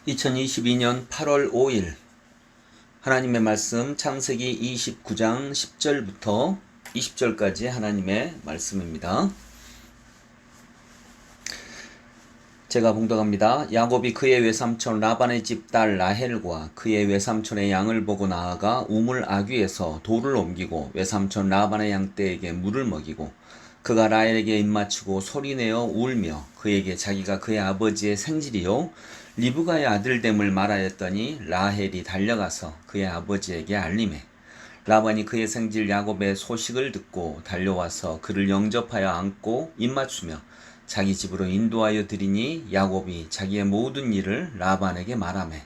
2022년 8월 5일 하나님의 말씀 창세기 29장 10절부터 20절까지 하나님의 말씀입니다. 제가 봉독합니다. 야곱이 그의 외삼촌 라반의 집 딸 라헬과 그의 외삼촌의 양을 보고 나아가 우물 아귀에서 돌을 옮기고 외삼촌 라반의 양떼에게 물을 먹이고 그가 라헬에게 입맞추고 소리내어 울며 그에게 자기가 그의 아버지의 생질이요 리브가의 아들됨을 말하였더니 라헬이 달려가서 그의 아버지에게 알리매 라반이 그의 생질 야곱의 소식을 듣고 달려와서 그를 영접하여 안고 입맞추며 자기 집으로 인도하여 드리니 야곱이 자기의 모든 일을 라반에게 말하매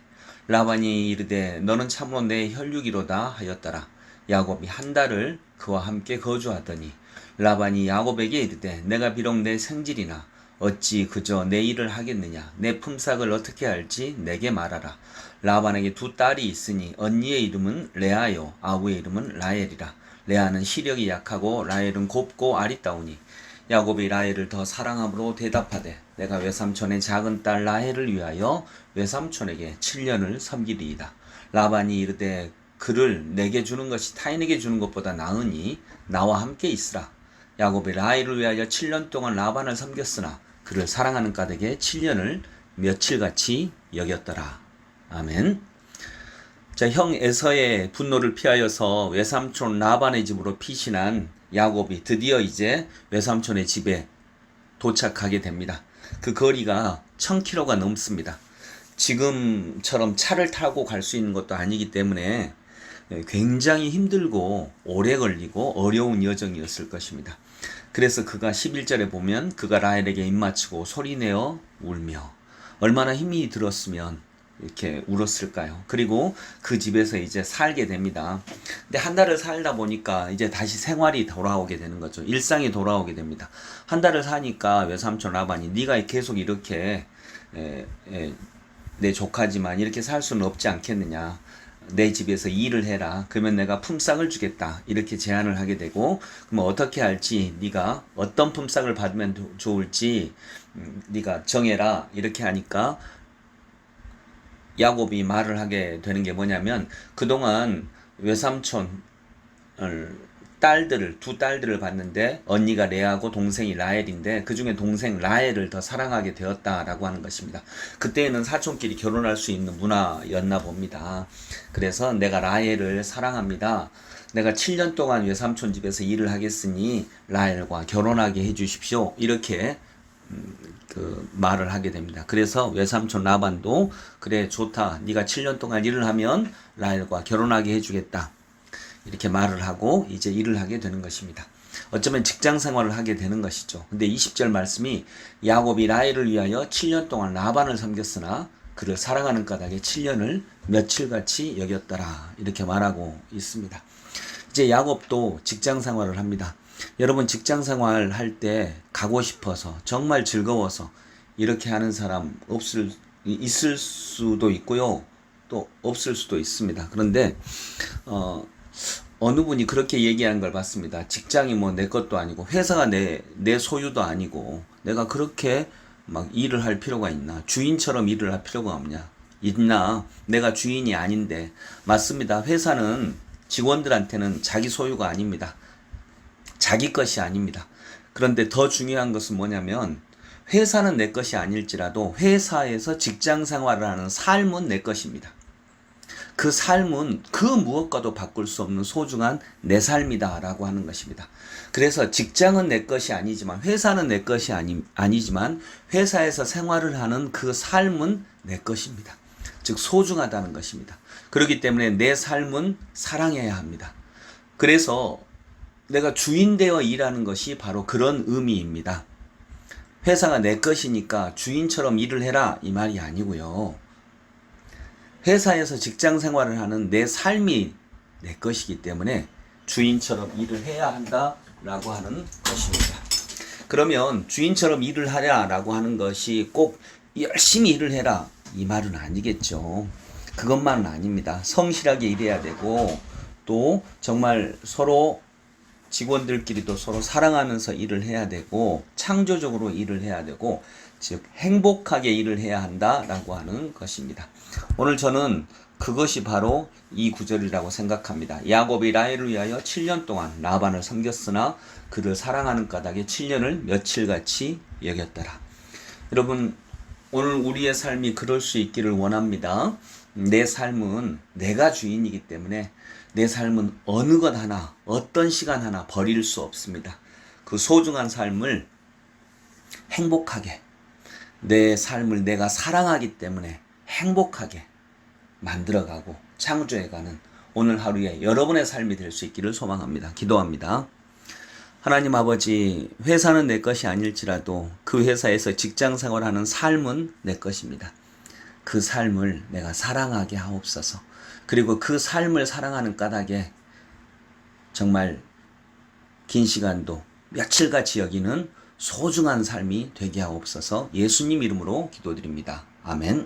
라반이 이르되 너는 참으로 내 혈육이로다 하였더라. 야곱이 한 달을 그와 함께 거주하더니 라반이 야곱에게 이르되 내가 비록 내 생질이나 어찌 그저 내 일을 하겠느냐 내 품삯을 어떻게 할지 내게 말하라. 라반에게 두 딸이 있으니 언니의 이름은 레아요 아우의 이름은 라헬이라. 레아는 시력이 약하고 라헬은 곱고 아리따우니 야곱이 라헬을 더 사랑함으로 대답하되 내가 외삼촌의 작은 딸 라헬을 위하여 외삼촌에게 7년을 섬기리이다. 라반이 이르되 그를 내게 주는 것이 타인에게 주는 것보다 나으니 나와 함께 있으라. 야곱이 라헬을 위하여 7년 동안 라반을 섬겼으나 그를 사랑하는 까닭에 7년을 며칠같이 여겼더라. 아멘. 자, 형 에서의 분노를 피하여서 외삼촌 라반의 집으로 피신한 야곱이 드디어 이제 외삼촌의 집에 도착하게 됩니다. 그 거리가 1000km가 넘습니다. 지금처럼 차를 타고 갈 수 있는 것도 아니기 때문에 굉장히 힘들고 오래 걸리고 어려운 여정이었을 것입니다. 그래서 그가 11절에 보면 그가 라헬에게 입맞추고 소리내어 울며 얼마나 힘이 들었으면 이렇게 울었을까요? 그리고 그 집에서 이제 살게 됩니다. 근데 한 달을 살다 보니까 이제 다시 생활이 돌아오게 되는 거죠. 일상이 돌아오게 됩니다. 한 달을 사니까 외삼촌 라반이 네가 계속 이렇게 내 조카지만 이렇게 살 수는 없지 않겠느냐. 내 집에서 일을 해라. 그러면 내가 품삯을 주겠다. 이렇게 제안을 하게 되고 그럼 어떻게 할지 네가 어떤 품삯을 받으면 좋을지 네가 정해라. 이렇게 하니까 야곱이 말을 하게 되는 게 뭐냐면 그동안 외삼촌 두 딸들을 봤는데 언니가 레아고 동생이 라헬인데 그중에 동생 라헬을 더 사랑하게 되었다라고 하는 것입니다. 그때는 사촌끼리 결혼할 수 있는 문화였나 봅니다. 그래서 내가 라헬을 사랑합니다. 내가 7년 동안 외삼촌 집에서 일을 하겠으니 라헬과 결혼하게 해주십시오. 이렇게 말을 하게 됩니다. 그래서 외삼촌 라반도 그래 좋다. 네가 7년 동안 일을 하면 라헬과 결혼하게 해주겠다. 이렇게 말을 하고 이제 일을 하게 되는 것입니다. 어쩌면 직장 생활을 하게 되는 것이죠. 근데 20절 말씀이 야곱이 라헬을 위하여 7년 동안 라반을 섬겼으나 그를 사랑하는 까닭에 7년을 며칠같이 여겼더라. 이렇게 말하고 있습니다. 이제 야곱도 직장 생활을 합니다. 여러분 직장 생활 할 때 가고 싶어서 정말 즐거워서 이렇게 하는 사람 있을 수도 있고요. 또 없을 수도 있습니다. 그런데 어느 분이 그렇게 얘기하는 걸 봤습니다. 직장이 뭐 내 것도 아니고 회사가 내 소유도 아니고 내가 그렇게 막 일을 할 필요가 있나? 주인처럼 일을 할 필요가 없냐? 있나? 내가 주인이 아닌데. 맞습니다. 회사는 직원들한테는 자기 소유가 아닙니다. 자기 것이 아닙니다. 그런데 더 중요한 것은 뭐냐면 회사는 내 것이 아닐지라도 회사에서 직장 생활을 하는 삶은 내 것입니다. 그 삶은 그 무엇과도 바꿀 수 없는 소중한 내 삶이다 라고 하는 것입니다. 그래서 직장은 내 것이 아니지만 회사는 내 것이 아니지만 회사에서 생활을 하는 그 삶은 내 것입니다. 즉 소중하다는 것입니다. 그렇기 때문에 내 삶은 사랑해야 합니다. 그래서 내가 주인 되어 일하는 것이 바로 그런 의미입니다. 회사가 내 것이니까 주인처럼 일을 해라 이 말이 아니고요. 회사에서 직장 생활을 하는 내 삶이 내 것이기 때문에 주인처럼 일을 해야 한다라고 하는 것입니다. 그러면 주인처럼 일을 하라라고 하는 것이 꼭 열심히 일을 해라 이 말은 아니겠죠. 그것만은 아닙니다. 성실하게 일해야 되고 또 정말 서로 직원들끼리도 서로 사랑하면서 일을 해야 되고 창조적으로 일을 해야 되고 즉 행복하게 일을 해야 한다라고 하는 것입니다. 오늘 저는 그것이 바로 이 구절이라고 생각합니다. 야곱이 라헬을 위하여 7년 동안 라반을 섬겼으나 그를 사랑하는 까닭에 7년을 며칠같이 여겼더라. 여러분, 오늘 우리의 삶이 그럴 수 있기를 원합니다. 내 삶은 내가 주인이기 때문에 내 삶은 어느 것 하나, 어떤 시간 하나 버릴 수 없습니다. 그 소중한 삶을 행복하게, 내 삶을 내가 사랑하기 때문에 행복하게 만들어가고 창조해가는 오늘 하루에 여러분의 삶이 될 수 있기를 소망합니다. 기도합니다. 하나님 아버지, 회사는 내 것이 아닐지라도 그 회사에서 직장 생활하는 삶은 내 것입니다. 그 삶을 내가 사랑하게 하옵소서. 그리고 그 삶을 사랑하는 까닭에 정말 긴 시간도 며칠같이 여기는 소중한 삶이 되게 하옵소서. 예수님 이름으로 기도드립니다. 아멘.